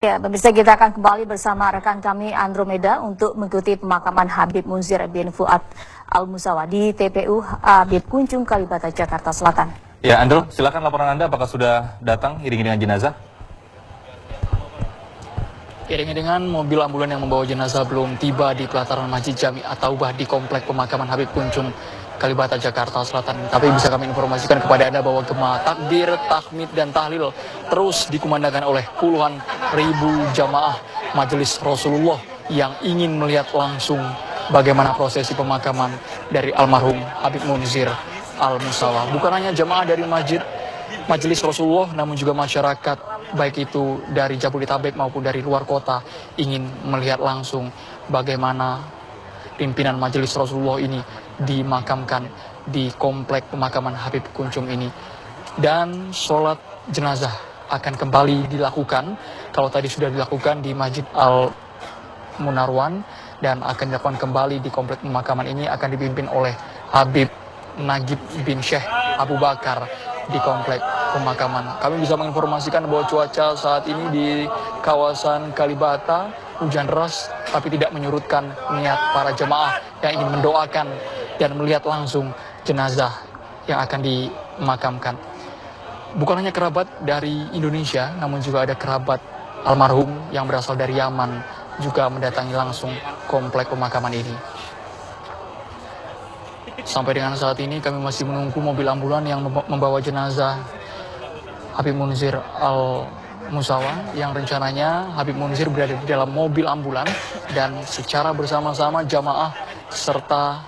Ya, pemirsa, kita akan kembali bersama rekan kami Andromeda untuk mengikuti pemakaman Habib Munzir bin Fuad Al-Musawa di TPU Habib Kunjung Kalibata, Jakarta Selatan. Ya, Andro, silakan laporan Anda apakah sudah datang iring-iringan jenazah? Iring-iringan mobil ambulan yang membawa jenazah belum tiba di pelataran Masjid Jami At-Taubah di Komplek Pemakaman Habib Kunjung Kalibata, Jakarta Selatan. Tapi bisa kami informasikan kepada Anda bahwa gema takbir, tahmid, dan tahlil terus dikumandangkan oleh puluhan ribu jamaah Majelis Rasulullah yang ingin melihat langsung bagaimana prosesi pemakaman dari almarhum Habib Munzir Al-Musawa. Bukan hanya jamaah dari Majelis Rasulullah, namun juga masyarakat baik itu dari Jabodetabek maupun dari luar kota ingin melihat langsung bagaimana pimpinan Majelis Rasulullah ini dimakamkan di Komplek Pemakaman Habib Kunjung ini. Dan sholat jenazah akan kembali dilakukan, kalau tadi sudah dilakukan di Masjid Al-Munarwan, dan akan dilakukan kembali di Komplek Pemakaman ini akan dipimpin oleh Habib Nagib bin Syekh Abu Bakar di Komplek Pemakaman. Kami bisa menginformasikan bahwa cuaca saat ini di kawasan Kalibata hujan deras, tapi tidak menyurutkan niat para jemaah yang ingin mendoakan dan melihat langsung jenazah yang akan dimakamkan. Bukan hanya kerabat dari Indonesia, namun juga ada kerabat almarhum yang berasal dari Yaman juga mendatangi langsung Komplek Pemakaman ini. Sampai dengan saat ini kami masih menunggu mobil ambulan yang membawa jenazah Habib Munzir Al-Musawa, yang rencananya Habib Munzir berada di dalam mobil ambulan dan secara bersama-sama jamaah serta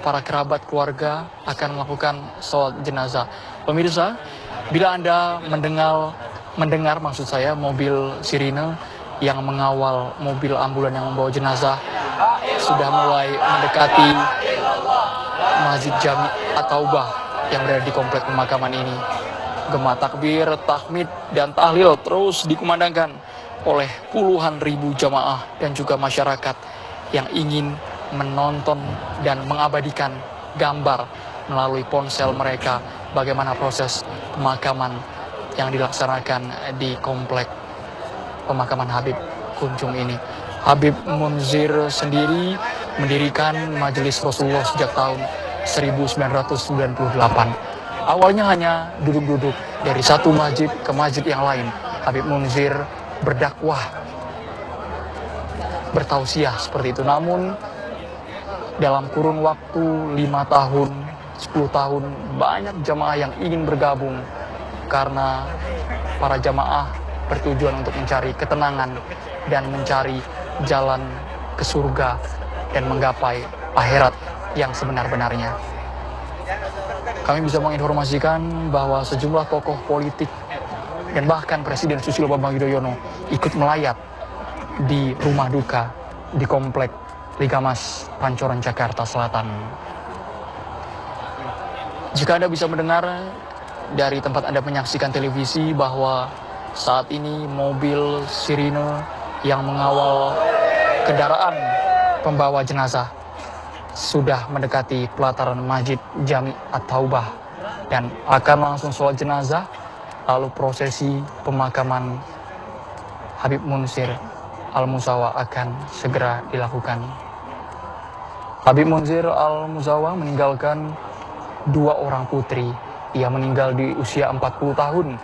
para kerabat keluarga akan melakukan sholat jenazah. Pemirsa, bila Anda mendengar maksud saya mobil sirine yang mengawal mobil ambulan yang membawa jenazah sudah mulai mendekati Masjid Jami At-Taubah yang berada di Komplek Pemakaman ini. Gema takbir, tahmid, dan tahlil terus dikumandangkan oleh puluhan ribu jamaah dan juga masyarakat yang ingin menonton dan mengabadikan gambar melalui ponsel mereka bagaimana proses pemakaman yang dilaksanakan di Komplek Pemakaman Habib Kunjung ini. Habib Munzir sendiri mendirikan Majelis Rasulullah sejak tahun 1998. Awalnya hanya duduk-duduk dari satu masjid ke masjid yang lain. Habib Munzir berdakwah, bertausiah seperti itu. Namun dalam kurun waktu 5 tahun, 10 tahun, banyak jamaah yang ingin bergabung karena para jamaah bertujuan untuk mencari ketenangan dan mencari jalan ke surga dan menggapai akhirat yang sebenar-benarnya. Kami bisa menginformasikan bahwa sejumlah tokoh politik dan bahkan Presiden Susilo Bambang Yudhoyono ikut melayat di rumah duka di Komplek Liga Mas Pancoran, Jakarta Selatan. Jika Anda bisa mendengar dari tempat Anda menyaksikan televisi bahwa saat ini mobil sirine yang mengawal kendaraan pembawa jenazah sudah mendekati pelataran Masjid Jami At-Taubah dan akan langsung sholat jenazah, lalu prosesi pemakaman Habib Munzir Al-Musawa akan segera dilakukan. Habib Munzir Al-Musawa meninggalkan 2 orang putri. Ia meninggal di usia 40 tahun.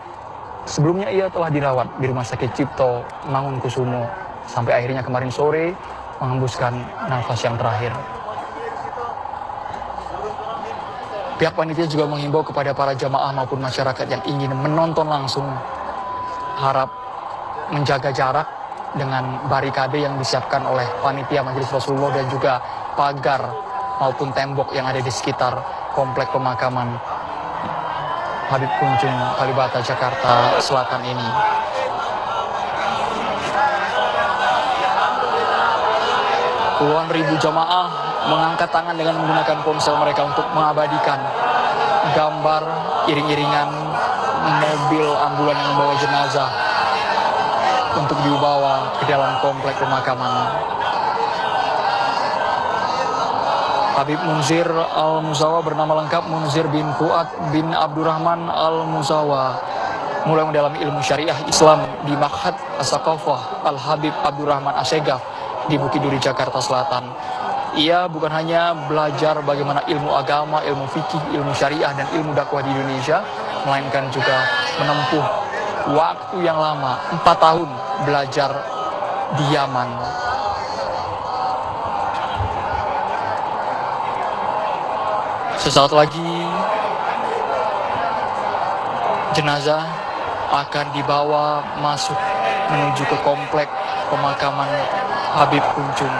Sebelumnya ia telah dirawat di Rumah Sakit Cipto Mangunkusumo sampai akhirnya kemarin sore menghembuskan nafas yang terakhir. Pihak panitia juga menghimbau kepada para jamaah maupun masyarakat yang ingin menonton langsung, harap menjaga jarak dengan barikade yang disiapkan oleh panitia Majelis Rasulullah dan juga pagar maupun tembok yang ada di sekitar Komplek Pemakaman Habib Kunjung Kalibata, Jakarta Selatan ini. Puluhan ribu jamaah mengangkat tangan dengan menggunakan ponsel mereka untuk mengabadikan gambar iring-iringan mobil ambulan yang membawa jenazah untuk dibawa ke dalam Komplek Pemakaman. Habib Munzir Al-Musawa bernama lengkap Munzir bin Fuad bin Abdurrahman Al-Musawa, mulai mendalami ilmu syariah Islam di Ma'had As-Saqafah Al-Habib Abdurrahman Assegaf di Bukit Duri, Jakarta Selatan. Ia bukan hanya belajar bagaimana ilmu agama, ilmu fikih, ilmu syariah, dan ilmu dakwah di Indonesia, melainkan juga menempuh waktu yang lama, 4 tahun belajar di Yaman. Sesaat lagi jenazah akan dibawa masuk menuju ke komplek pemakaman Habib Kuncung.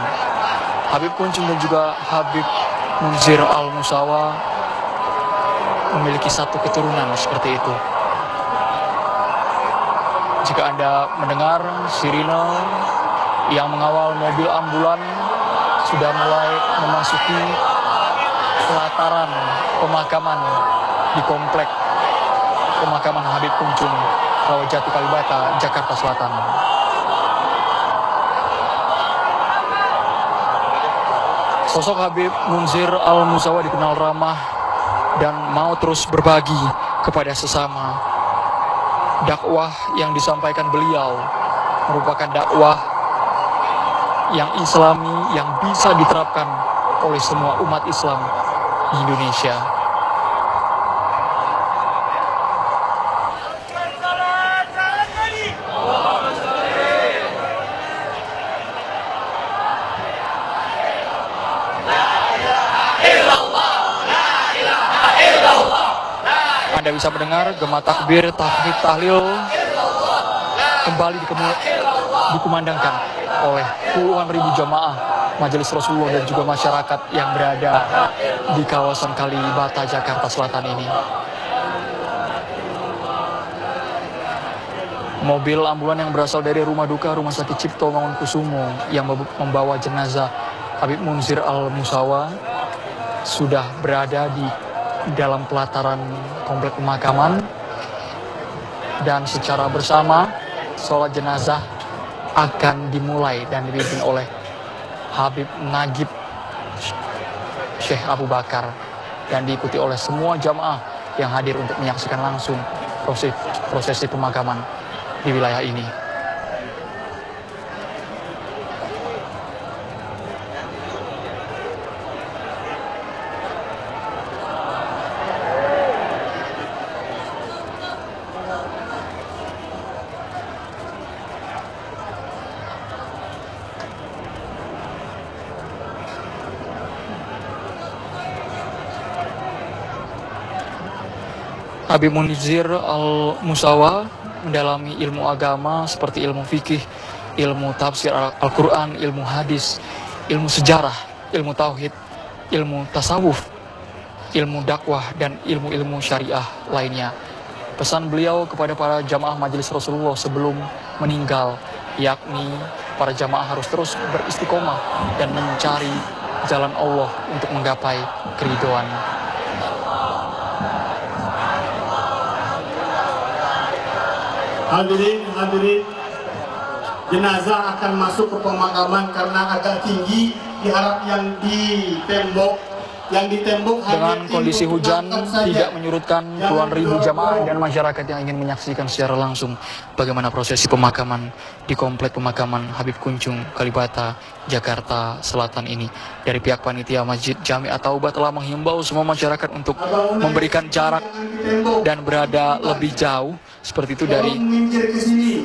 Habib Kuncung dan juga Habib Munzir Al-Musawa memiliki satu keturunan seperti itu. Jika Anda mendengar sirine yang mengawal mobil ambulan sudah mulai memasuki pelataran pemakaman di komplek pemakaman Habib Kuncung, Rawajati Kalibata, Jakarta Selatan. Sosok Habib Munzir Al-Musawa dikenal ramah dan mau terus berbagi kepada sesama. Dakwah yang disampaikan beliau merupakan dakwah yang islami yang bisa diterapkan oleh semua umat Islam di Indonesia. Anda bisa mendengar gema takbir, tahmid, tahlil kembali dikumandangkan oleh puluhan ribu jamaah Majelis Rasulullah dan juga masyarakat yang berada di kawasan Kalibata, Jakarta Selatan ini. Mobil ambulan yang berasal dari rumah duka Rumah Sakit Cipto Mangunkusumo yang membawa jenazah Habib Munzir Al-Musawa sudah berada di dalam pelataran komplek pemakaman, dan secara bersama sholat jenazah akan dimulai dan dipimpin oleh Habib Nagib Syekh Abu Bakar dan diikuti oleh semua jamaah yang hadir untuk menyaksikan langsung prosesi pemakaman di wilayah ini. Habib Munzir Al-Musawa mendalami ilmu agama seperti ilmu fikih, ilmu tafsir Al-Quran, ilmu hadis, ilmu sejarah, ilmu tauhid, ilmu tasawuf, ilmu dakwah, dan ilmu-ilmu syariah lainnya. Pesan beliau kepada para jamaah Majelis Rasulullah sebelum meninggal, yakni para jamaah harus terus beristiqomah dan mencari jalan Allah untuk menggapai keridhaan. Hadirin, jenazah akan masuk ke pemakaman karena agak tinggi, diharap yang ditembok dengan kondisi hujan tidak menyurutkan puluhan ribu jamaah dan masyarakat yang ingin menyaksikan secara langsung bagaimana prosesi pemakaman di komplek pemakaman Habib Kuncung, Kalibata, Jakarta Selatan ini. Dari pihak panitia Masjid Jami At-Taubah telah menghimbau semua masyarakat untuk memberikan jarak dan berada lebih jauh seperti itu dari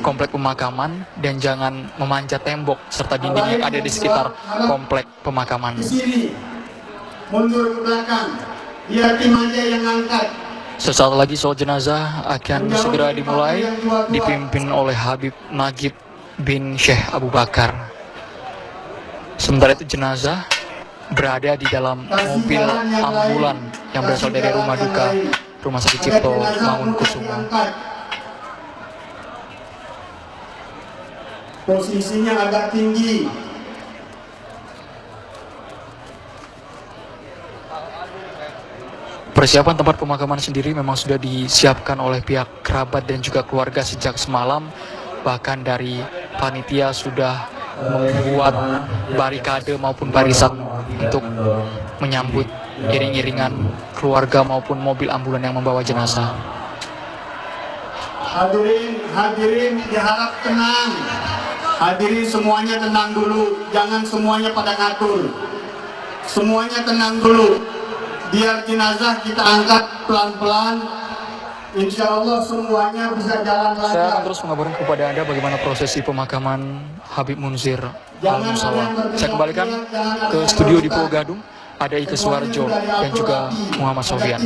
komplek pemakaman dan jangan memanjat tembok serta dinding yang ada di sekitar komplek pemakaman. Mundur ke belakang, biar tim aja yang angkat. Sesaat lagi sholat jenazah akan segera dimulai, dipimpin oleh Habib Nagib bin Syekh Abu Bakar. Sementara itu jenazah berada di dalam mobil ambulan yang berasal dari rumah duka Rumah Sakit Cipto Mangunkusumo. Posisinya agak tinggi. Persiapan tempat pemakaman sendiri memang sudah disiapkan oleh pihak kerabat dan juga keluarga sejak semalam. Bahkan dari panitia sudah membuat barikade maupun barisan untuk menyambut iring-iringan keluarga maupun mobil ambulan yang membawa jenazah. Hadirin diharap tenang. Hadirin semuanya tenang dulu, jangan semuanya pada ngatur. Semuanya tenang dulu. Biar jenazah kita angkat pelan-pelan. Insya Allah semuanya bisa jalan lancar. Saya akan terus mengabarkan kepada Anda bagaimana prosesi pemakaman Habib Munzir Al-Musawa. Saya kembalikan ke studio di Pulau Gadung. Ada Ike Suwarjo dan juga Muhammad Sofian.